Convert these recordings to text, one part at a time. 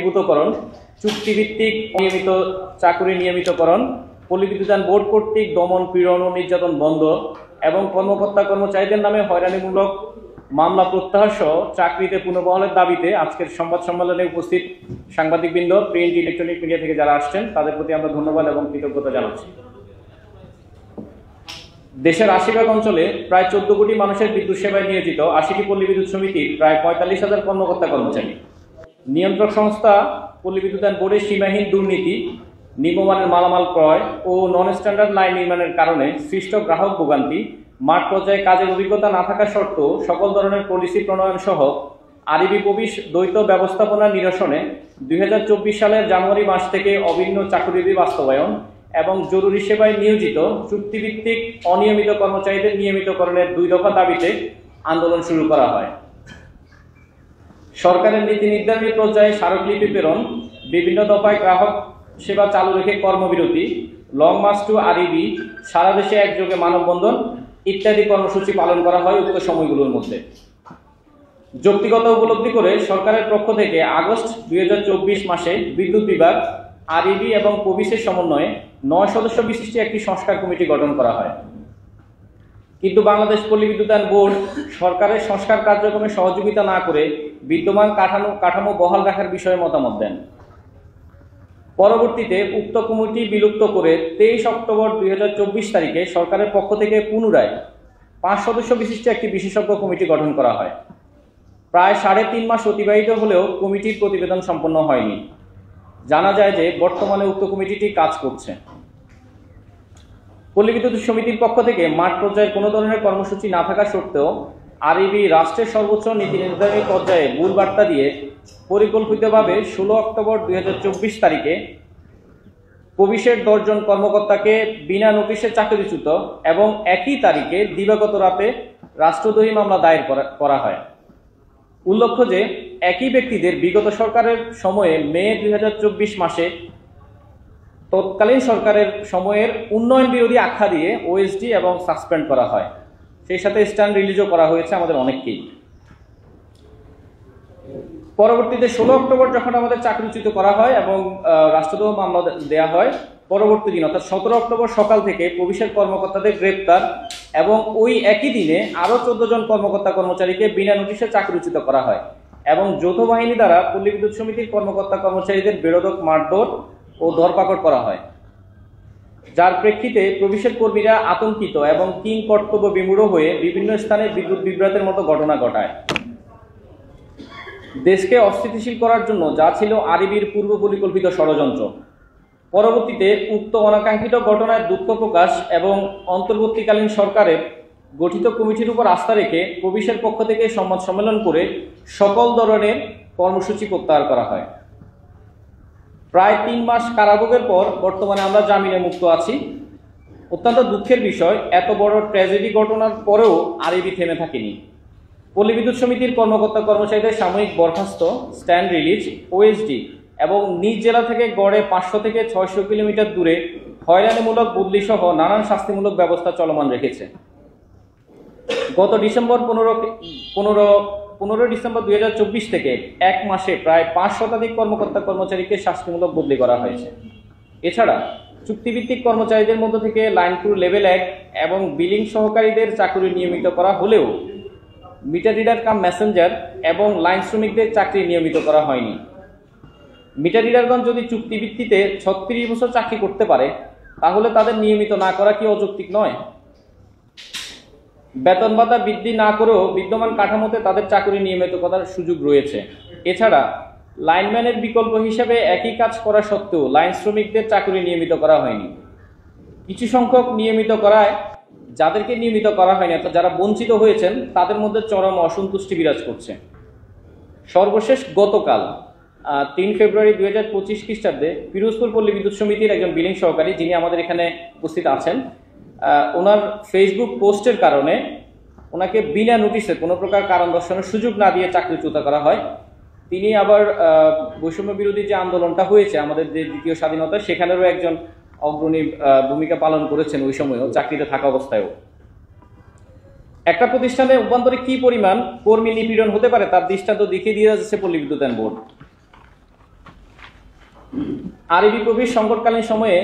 একীভূতকরণ, চুক্তিভিত্তিক অনিয়মিত চাকুরি নিয়মিতকরণ, পল্লী বিদ্যুতায়ন বোর্ড কর্তৃক দমন, পীড়ন ও নির্যাতন বন্ধ এবং কর্মকর্তা কর্মচারীদের নামে হয়রানিমূলক মামলা প্রত্যাহার সহ চাকরিতে পুনর্বহালের দাবিতে আজকের সংবাদ সম্মেলনে উপস্থিত সাংবাদিকবৃন্দ, প্রিন্ট, ইলেকট্রনিক মিডিয়া থেকে যারা আসছেন তাদের প্রতি আমরা ধন্যবাদ এবং কৃতজ্ঞতা জানাচ্ছি। দেশের ৮০ অঞ্চলে প্রায় 14 কোটি মানুষের বিদ্যুৎ সেবায় নিয়োজিত ৮০টি পল্লী বিদ্যুৎ সমিতির প্রায় ৪৫,০০০ কর্মকর্তা কর্মচারী। নিয়ন্ত্রক সংস্থা পল্লী বিদ্যুতায়ন বোর্ডের সীমাহীন দুর্নীতি, নিম্নমানের মালামাল ক্রয় ও নন স্ট্যান্ডার্ড লাইন নির্মাণের কারণে সৃষ্ট গ্রাহক ভোগান্তি, মাঠ পর্যায়ে কাজের অভিজ্ঞতা না থাকা সত্ত্বেও সকল ধরনের পলিসি প্রণয়ন সহ আরইবি প্রবিশ দ্বৈত ব্যবস্থাপনা নিরসনে ২০২৪ সালের জানুয়ারি মাস থেকে অভিন্ন চাকুরিবিধি বাস্তবায়ন এবং জরুরি সেবায় নিয়োজিত চুক্তিভিত্তিক অনিয়মিত কর্মচারীদের নিয়মিতকরণের ২ দফা দাবিতে আন্দোলন শুরু করা হয়। সরকারের নীতি নির্ধারণী পর্যায়ে স্মারকলিপি প্রেরণ, বিভিন্ন দফায় গ্রাহক সেবা চালু রেখে কর্মবিরতি, লং মার্চ টু আরইবি, সারা দেশে একযোগে মানববন্ধন ইত্যাদি কর্মসূচি পালন করা হয় উক্ত সময়গুলোর মধ্যে। যৌক্তিকতা উপলব্ধি করে সরকারের পক্ষ থেকে আগস্ট ২০২৪ মাসে বিদ্যুৎ বিভাগ, আরইবি এবং প্রবিসের সমন্বয়ে ৯ সদস্য বিশিষ্ট একটি সংস্কার কমিটি গঠন করা হয়। কিন্তু বাংলাদেশ পল্লী বিদ্যুতায়ন বোর্ড সরকারের সংস্কার কার্যক্রমে সহযোগিতা না করে বিদ্যমান কাঠামো বহাল রাখার বিষয়ে মতামত দেন। পরবর্তীতে উক্ত কমিটি বিলুপ্ত করে ২৩ অক্টোবর ২০২৪ তারিখে সরকারের পক্ষ থেকে পুনরায় ৫ সদস্য বিশিষ্ট একটি বিশেষজ্ঞ কমিটি গঠন করা হয়। প্রায় ৩.৫ মাস অতিবাহিত হলেও কমিটির প্রতিবেদন সম্পন্ন হয়নি। জানা যায় যে বর্তমানে উক্ত কমিটিটি কাজ করছে। পল্লী বিদ্যুৎ সমিতির পক্ষ থেকে মাঠ পর্যায়ের কোনো ধরনের কর্মসূচি না থাকা সত্ত্বেও আরইবি রাষ্ট্রের সর্বোচ্চ নীতি নির্ধারণী পর্যায়ে ভুল বার্তা দিয়ে পরিকল্পিতভাবে ১৬ অক্টোবর ২০২৪ তারিখে প্রবিসের ১০ জন কর্মকর্তাকে বিনা নোটিশে চাকরিচ্যুত এবং একই তারিখে দিবাগত রাতে রাষ্ট্রদ্রোহী মামলা দায়ের করা হয়। উল্লেখ্য যে একই ব্যক্তিদের বিগত সরকারের সময়ে মে ২০২৪ মাসে তৎকালীন সরকারের সময়ের উন্নয়ন বিরোধী আখ্যা দিয়ে ওএসডি এবং সাসপেন্ড করা হয়। সেই সাথে স্ট্যান্ড রিলিজও করা হয়েছে আমাদের অনেককেই। পরবর্তীতে ১৬ অক্টোবর যখন আমাদের চাকরিচ্যুত করা হয় এবং রাষ্ট্রদ্রোহ মামলা দেওয়া হয়, পরবর্তী দিন অর্থাৎ ১৭ অক্টোবর সকাল থেকে প্রবিসের কর্মকর্তাদের গ্রেপ্তার এবং ওই একই দিনে আরও ১৪ জন কর্মকর্তা কর্মচারীকে বিনা নোটিশে চাকরিচ্যুত করা হয় এবং যৌথ বাহিনী দ্বারা পল্লী বিদ্যুৎ সমিতির কর্মকর্তা কর্মচারীদের বেরোদক মারধর ও ধরপাকড় করা হয়, যার প্রেক্ষিতে প্রবিসের কর্মীরা আতঙ্কিত এবং কিং কর্তব্য বিমূঢ় হয়ে বিভিন্ন স্থানে বিদ্যুৎ বিভ্রাটের মতো ঘটনা ঘটায়। দেশকে অস্থিতিশীল করার জন্য যা ছিল আরইবির পূর্ব পরিকল্পিত ষড়যন্ত্র। পরবর্তীতে উক্ত অনাকাঙ্ক্ষিত ঘটনায় দুঃখ প্রকাশ এবং অন্তর্বর্তীকালীন সরকারের গঠিত কমিটির উপর আস্থা রেখে প্রবিসের পক্ষ থেকে সংবাদ সম্মেলন করে সকল ধরনের কর্মসূচি প্রত্যাহার করা হয়। প্রায় ৩ মাস কারাভোগের পর বর্তমানে আমরা জামিনে মুক্ত আছি। অত্যন্ত দুঃখের বিষয়, এত বড় ট্র্যাজেডি ঘটনার পরেও আরইবি থেমে থাকেনি। পল্লী বিদ্যুৎ সমিতির কর্মকর্তা কর্মচারীদের সাময়িক বরখাস্ত, স্ট্যান্ড রিলিজ, ওএসডি এবং নিজ জেলা থেকে গড়ে ৫০০ থেকে ৬০০ কিলোমিটার দূরে হয়রানিমূলক বদলি সহ নানান শাস্তিমূলক ব্যবস্থা চলমান রেখেছে। গত ১৫ ডিসেম্বর ২০২৪ থেকে ১ মাসে প্রায় ৫ শতাধিক কর্মকর্তা কর্মচারীকে শাস্তিমূলক বদলি করা হয়েছে। এছাড়া চুক্তিভিত্তিক কর্মচারীদের মধ্য থেকে লাইন ক্রু লেভেল ১ এবং বিলিং সহকারীদের চাকরি নিয়মিত করা হলেও মিটার রিডার কাম মেসেঞ্জার এবং লাইন শ্রমিকদের চাকরি নিয়মিত করা হয়নি। মিটার রিডারগণ যদি চুক্তিভিত্তিতে ৩৬ বছর চাকরি করতে পারে তাহলে তাদের নিয়মিত না করা কি অযৌক্তিক নয়? বেতন ভাতা বৃদ্ধি না করেও বিদ্যমান কাঠামোতে তাদের চাকরি নিয়মিত করার সুযোগ রয়েছে। এছাড়া লাইনম্যানের বিকল্প হিসেবে একই কাজ করা সত্ত্বেও লাইন শ্রমিকদের চাকরি নিয়মিত করা হয়নি। কিছু সংখ্যক নিয়মিত করায় যাদেরকে নিয়মিত করা হয়নি অর্থাৎ যারা বঞ্চিত হয়েছেন তাদের মধ্যে চরম অসন্তুষ্টি বিরাজ করছে। সর্বশেষ গতকাল ৩ ফেব্রুয়ারি ২০২৫ খ্রিস্টাব্দে পিরোজপুর পল্লী বিদ্যুৎ সমিতির একজন বিলিং সহকারী, যিনি আমাদের এখানে উপস্থিত আছেন, ওনার ফেসবুক পোস্টের কারণে ওনাকে বিনা নোটিশে কোনো প্রকার কারণ দর্শানোর সুযোগ না দিয়ে চাকরিচ্যুত করা হয়। তিনি আবার বৈষম্য বিরোধী যে আন্দোলনটা হয়েছে আমাদের যে দ্বিতীয় স্বাধীনতা, সেখানেরও একজন অগ্রণী ভূমিকা পালন করেছেন ওই সময়ও, চাকরিতে থাকা অবস্থায়ও। একটা প্রতিষ্ঠানে অভ্যন্তরে কি পরিমাণ কর্মী নিপীড়ন হতে পারে তার দৃষ্টান্ত দেখিয়ে দিয়ে যাচ্ছে পল্লী বিদ্যুতায়ন বোর্ড। আরবি প্রবেশ সংকটকালীন সময়ে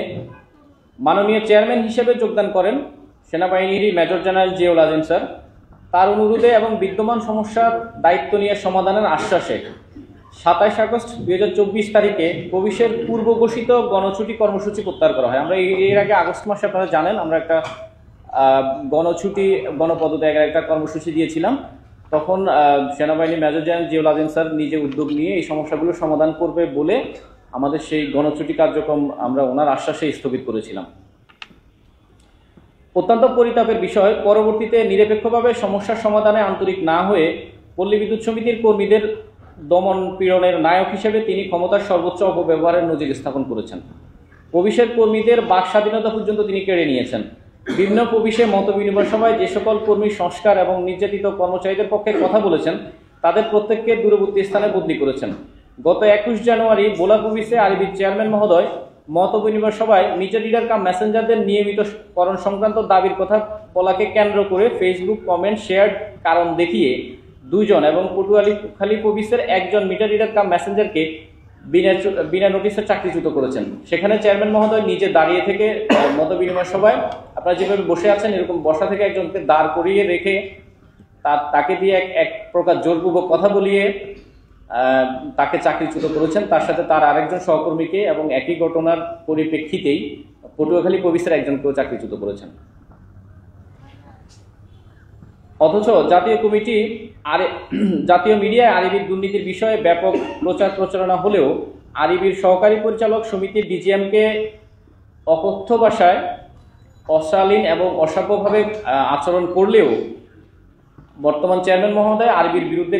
মাননীয় চেয়ারম্যান হিসেবে যোগদান করেন সেনাবাহিনীর মেজর জেনারেল জিয়াউল আজিম স্যার। তার অনুরোধে এবং বিদ্যমান সমস্যার দায়িত্ব নিয়ে সমাধানের আশ্বাসে 27 আগস্ট 2024 তারিখে প্রবেশের পূর্ব ঘোষিত গণছুটি কর্মসূচি প্রত্যাহার করা হয়। আমরা এর আগে আগস্ট মাসে, আপনারা জানেন, আমরা একটা গণছুটি গণপদত্যাগের একটা কর্মসূচি দিয়েছিলাম। তখন সেনাবাহিনীর মেজর জেনারেল জিয়াউল আজিম স্যার নিজে উদ্যোগ নিয়ে এই সমস্যাগুলো সমাধান করবে বলে আমাদের সেই গণছুটি কার্যক্রম আমরা ওনার আশ্বাসে স্থগিত করেছিলাম। অত্যন্ত পরিতাপের বিষয়, পরবর্তীতে নিরপেক্ষভাবে সমস্যার সমাধানে আন্তরিক না হয়ে পল্লী বিদ্যুৎ সমিতির কর্মীদের দমন পীড়নের নায়ক হিসেবে তিনি ক্ষমতার সর্বোচ্চ অপব্যবহারের নজির স্থাপন করেছেন। প্রবেশের কর্মীদের বাক স্বাধীনতা পর্যন্ত তিনি কেড়ে নিয়েছেন। বিভিন্ন প্রবেশে মত বিনিময় সভায় যে সকল কর্মী সংস্কার এবং নির্যাতিত কর্মচারীদের পক্ষে কথা বলেছেন তাদের প্রত্যেককে দূরবর্তী স্থানে বদলি করেছেন। গত 21 জানুয়ারি বোলা প্রবেশে আরবির চেয়ারম্যান মহোদয় মত বিনিময় সভায় মিটার রিডার কাম মেসেঞ্জারদের নিয়মিতকরণ সংক্রান্ত দাবির কথা বলাকে কেন্দ্র করে ফেসবুক কমেন্ট শেয়ার কারণ দেখিয়ে 2 জন এবং পটুয়াখালী প্রবেশের 1 জন মিটার রিডার কাম মেসেঞ্জারকে বিনা নোটিশে চাকরিচ্যুত করেছেন। সেখানে চেয়ারম্যান মহোদয় নিজে দাঁড়িয়ে থেকে মত বিনিময় সভায় আপনারা যেভাবে বসে আছেন এরকম বসা থেকে একজনকে দাঁড় করিয়ে রেখে তাকে দিয়ে এক প্রকার জোরপূর্বক কথা বলিয়ে তাকে চাকরিচ্যুত করেছেন। তার সাথে তার আরেকজন সহকর্মীকে এবং একই ঘটনার পরিপ্রেক্ষিতেই পটুয়াখালী প্রবেশের একজনকেও চাকরিচ্যুত করেছেন। অথচ জাতীয় মিডিয়ায় আরবির দুর্নীতির বিষয়ে ব্যাপক প্রচার প্রচারণা হলেও আরবির সহকারী পরিচালক সমিতির ডিজিএমকে অকথ্য ভাষায় অশালীন এবং অসভ্যভাবে আচরণ করলেও বর্তমান চেয়ারম্যান মহোদয় আরবির বিরুদ্ধে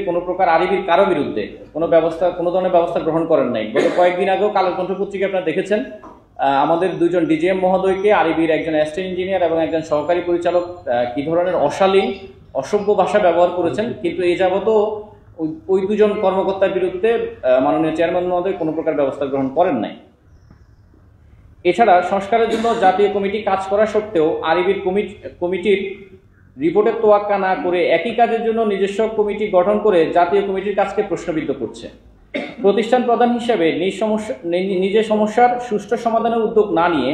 কারো বিরুদ্ধে কোনো ধরনের ব্যবস্থা গ্রহণ করেন নাই। গত কয়েকদিন আগেও কালের কণ্ঠ পত্রিকা আপনারা দেখেছেন আমাদের 2 জন ডিজিএম মহোদয়কে আরবির একজন অ্যাসিস্ট্যান্ট ইঞ্জিনিয়ার এবং একজন সহকারী পরিচালক কি ধরনের অশালীন অসভ্য ভাষা ব্যবহার করেছেন, কিন্তু এই যাবতও ওই 2 জন কর্মকর্তার বিরুদ্ধে মাননীয় চেয়ারম্যান মহোদয় কোনো প্রকার ব্যবস্থা গ্রহণ করেন নাই। এছাড়া সংস্কারের জন্য জাতীয় কমিটি কাজ করা সত্ত্বেও আরবির কমিটির রিপোর্টের তোয়াক্কা না করে একই কাজের জন্য নিজস্ব কমিটি গঠন করে জাতীয় কমিটির কাজকে প্রশ্নবিদ্ধ করছে। প্রতিষ্ঠান প্রধান হিসেবে নিজের সমস্যার সুষ্ঠু সমাধানের উদ্যোগ না নিয়ে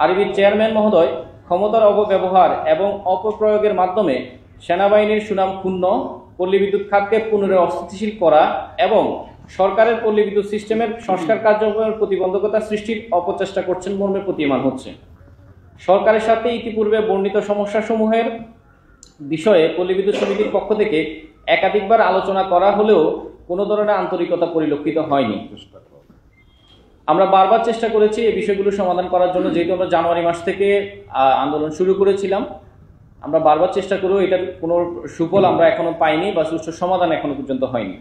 আরবির চেয়ারম্যান মহোদয় ক্ষমতার অপব্যবহার এবং অপপ্রয়োগের মাধ্যমে সেনাবাহিনীর সুনাম ক্ষুণ্ণ, পল্লী বিদ্যুৎ খাতকে পুনরায় অস্থিতিশীল করা এবং সরকারের পল্লী বিদ্যুৎ সিস্টেমের সংস্কার কার্যক্রমের প্রতিবন্ধকতা সৃষ্টির অপচেষ্টা করছেন মর্মে প্রতীয়মান হচ্ছে। সরকারের সাথে ইতিপূর্বে বর্ণিত সমস্যাসমূহের বিষয়ে পল্লী বিদ্যুৎ সমিতির পক্ষ থেকে একাধিকবার আলোচনা করা হলেও কোনো ধরনের আন্তরিকতা পরিলক্ষিত হয়নি। আমরা বারবার চেষ্টা করেছি এই বিষয়গুলো সমাধান করার জন্য, যেহেতু আমরা জানুয়ারি মাস থেকে আন্দোলন শুরু করেছিলাম। আমরা বারবার চেষ্টা করেও এটার কোনো সুফল আমরা এখনো পাইনি বা সুষ্ঠু সমাধান এখনো পর্যন্ত হয়নি।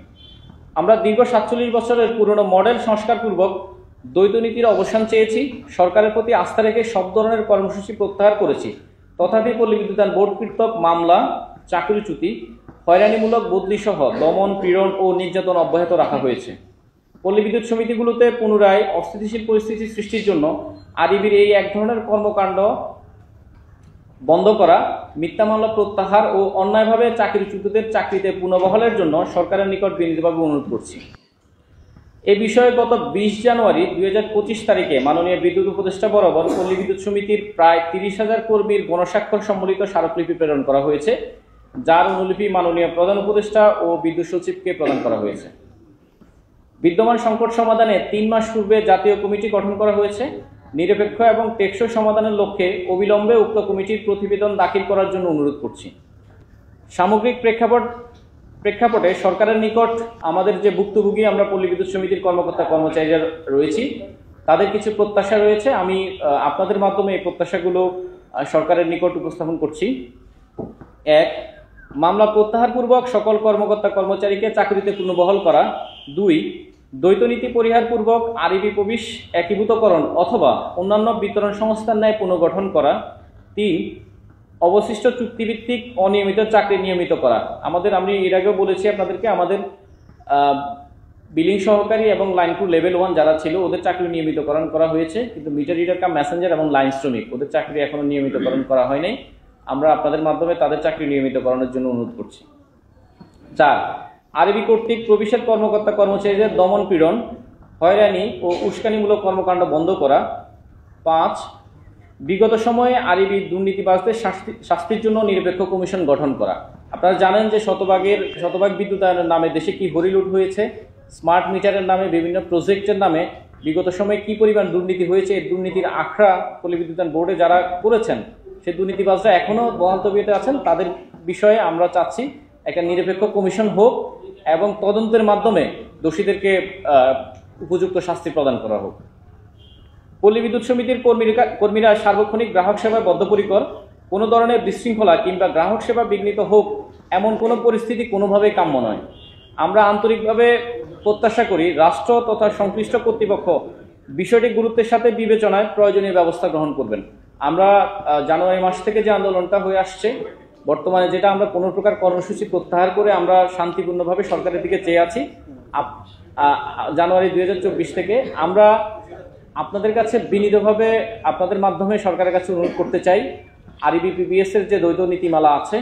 আমরা দীর্ঘ 47 বছরের পুরনো মডেল সংস্কারপূর্বক দ্বৈত নীতির অবসান চেয়েছি, সরকারের প্রতি আস্থা রেখে সব ধরনের কর্মসূচি প্রত্যাহার করেছি। তথাপি পল্লী বিদ্যুতায়ন বোর্ড কর্তৃক মামলা, চাকরিচ্যুতি, হয়রানিমূলক বদলি সহ দমন, পীড়ন ও নির্যাতন অব্যাহত রাখা হয়েছে। পল্লী বিদ্যুৎ সমিতিগুলোতে পুনরায় অস্থিতিশীল পরিস্থিতি সৃষ্টির জন্য আরবির এই এক ধরনের কর্মকাণ্ড বন্ধ করা, মিথ্যা মামলা প্রত্যাহার ও অন্যায়ভাবে চাকরিচ্যুতদের চাকরিতে পুনর্বহালের জন্য সরকারের নিকট বিনীতভাবে অনুরোধ করছি। এ বিষয়ে গত 20 জানুয়ারি 2025 তারিখে মাননীয় বিদ্যুৎ উপদেষ্টা বরাবর পল্লী বিদ্যুৎ সমিতির প্রায় 30,000 কর্মীর গণস্বাক্ষর সম্বলিত স্মারকলিপি প্রেরণ করা হয়েছে, যার অনুলিপি মাননীয় প্রধান উপদেষ্টা ও বিদ্যুৎ সচিবকে প্রদান করা হয়েছে। বিদ্যমান সংকট সমাধানে 3 মাস পূর্বে জাতীয় কমিটি গঠন করা হয়েছে। নিরপেক্ষ এবং টেকসই সমাধানের লক্ষ্যে অবিলম্বে উক্ত কমিটির প্রতিবেদন দাখিল করার জন্য অনুরোধ করছি। সামগ্রিক প্রেক্ষাপটে সরকারের নিকট আমাদের যে ভুক্তভোগী আমরা পল্লী বিদ্যুৎ সমিতির কর্মকর্তা কর্মচারীরা রয়েছি, তাদের কিছু প্রত্যাশা রয়েছে। আমি আপনাদের মাধ্যমে এই প্রত্যাশাগুলো সরকারের নিকট উপস্থাপন করছি। 1. মামলা প্রত্যাহারপূর্বক সকল কর্মকর্তা কর্মচারীকে চাকরিতে পুনর্বহাল করা। 2. দ্বৈত নীতি পরিহারপূর্বক আরবি প্রবেশ একীভূতকরণ অথবা অন্যান্য বিতরণ সংস্থার ন্যায় পুনর্গঠন করা। 3. অবশিষ্ট চুক্তিভিত্তিক অনিয়মিত চাকরি নিয়মিত করা। আমি এর আগেও বলেছি আপনাদেরকে, আমাদের বিলিং সহকারী এবং লাইন ক্রু লেভেল 1 যারা ছিল ওদের চাকরি নিয়মিতকরণ করা হয়েছে, কিন্তু মিটার রিডার কাম মেসেঞ্জার এবং লাইন শ্রমিক ওদের চাকরি এখনো নিয়মিতকরণ করা হয় নাই। আমরা আপনাদের মাধ্যমে তাদের চাকরি নিয়মিতকরণের জন্য অনুরোধ করছি। 4. আরবি কর্তৃক প্রবেশের কর্মকর্তা কর্মচারীদের দমন পীড়ন হয়রানি ও উস্কানিমূলক কর্মকাণ্ড বন্ধ করা। 5, বিগত সময়ে আরবি দুর্নীতিবাজদের শাস্তির জন্য নিরপেক্ষ কমিশন গঠন করা। আপনারা জানেন যে শতভাগ বিদ্যুতায়নের নামে দেশে কি হরিলুট হয়েছে, স্মার্ট মিটারের নামে বিভিন্ন প্রজেক্টের নামে বিগত সময়ে কি পরিমাণ দুর্নীতি হয়েছে। এই দুর্নীতির আখড়া পল্লী বিদ্যুতায়ন বোর্ডে যারা করেছেন সেই দুর্নীতিবাজরা এখনও বহাল তবিয়তে আছেন। তাদের বিষয়ে আমরা চাচ্ছি একটা নিরপেক্ষ কমিশন হোক এবং তদন্তের মাধ্যমে দোষীদেরকে উপযুক্ত শাস্তি প্রদান করা হোক। পল্লী বিদ্যুৎ সমিতির কর্মীরা সার্বক্ষণিক গ্রাহক সেবায় বদ্ধপরিকর। কোনো ধরনের বিশৃঙ্খলা কিংবা গ্রাহক সেবা বিঘ্নিত হোক এমন কোনো পরিস্থিতি কোনোভাবেই কাম্য নয়। আমরা আন্তরিকভাবে প্রত্যাশা করি রাষ্ট্র তথা সংশ্লিষ্ট কর্তৃপক্ষ বিষয়টি গুরুত্বের সাথে বিবেচনায় প্রয়োজনীয় ব্যবস্থা গ্রহণ করবেন। আমরা জানুয়ারি মাস থেকে যে আন্দোলনটা হয়ে আসছে, বর্তমানে যেটা আমরা কোনো প্রকার কর্মসূচি প্রত্যাহার করে আমরা শান্তিপূর্ণভাবে সরকারের দিকে চেয়ে আছি, জানুয়ারি 2024 থেকে আমরা আপনাদের কাছে বিনীতভাবে আপনাদের মাধ্যমে সরকারের কাছে অনুরোধ করতে চাই, আরবি পিবিএস এর যে দ্বৈত নীতিমালা আছে,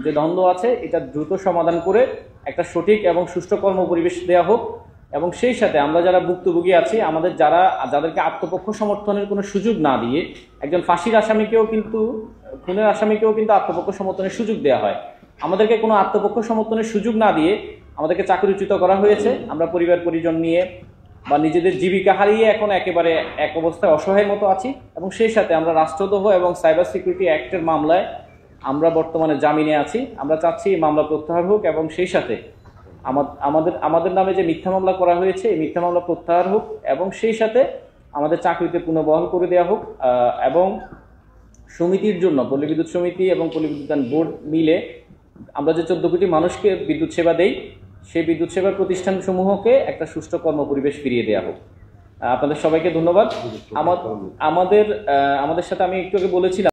যে দ্বন্দ্ব আছে, এটা দ্রুত সমাধান করে একটা সঠিক এবং সুষ্ঠু কর্মপরিবেশ দেওয়া হোক। এবং সেই সাথে আমরা যারা ভুক্তভোগী আছি, যাদেরকে আত্মপক্ষ সমর্থনের কোনো সুযোগ না দিয়ে একজন খুনের আসামিকেও কিন্তু আত্মপক্ষ সমর্থনের সুযোগ দেওয়া হয়। আমাদেরকে কোনো আত্মপক্ষ সমর্থনের সুযোগ না দিয়ে আমাদেরকে চাকরিচ্যুত করা হয়েছে। আমরা পরিবার পরিজন নিয়ে বা নিজেদের জীবিকা হারিয়ে এখন একেবারে এক অবস্থায় অসহায়ের মতো আছি। এবং সেই সাথে আমরা রাষ্ট্রদ্রোহ এবং সাইবার সিকিউরিটি অ্যাক্টের মামলায় আমরা বর্তমানে জামিনে আছি। আমরা চাচ্ছি এই মামলা প্রত্যাহার হোক এবং সেই সাথে আমাদের নামে যে মিথ্যা মামলা করা হয়েছে এই মিথ্যা মামলা প্রত্যাহার হোক এবং সেই সাথে আমাদের চাকরিতে পুনর্বহাল করে দেওয়া হোক। এবং সমিতির জন্য পল্লী বিদ্যুৎ সমিতি এবং পল্লী বিদ্যুতায়ন বোর্ড মিলে আমরা যে 14 কোটি মানুষকে বিদ্যুৎ সেবা দেই, সেই বিদ্যুৎ সেবার প্রতিষ্ঠানসমূহকে একটা সুষ্ঠু কর্মপরিবেশ ফিরিয়ে দেওয়া হোক। আপনাদের সবাইকে ধন্যবাদ। আমাদের সাথে আমি একটু আগে বলেছিলাম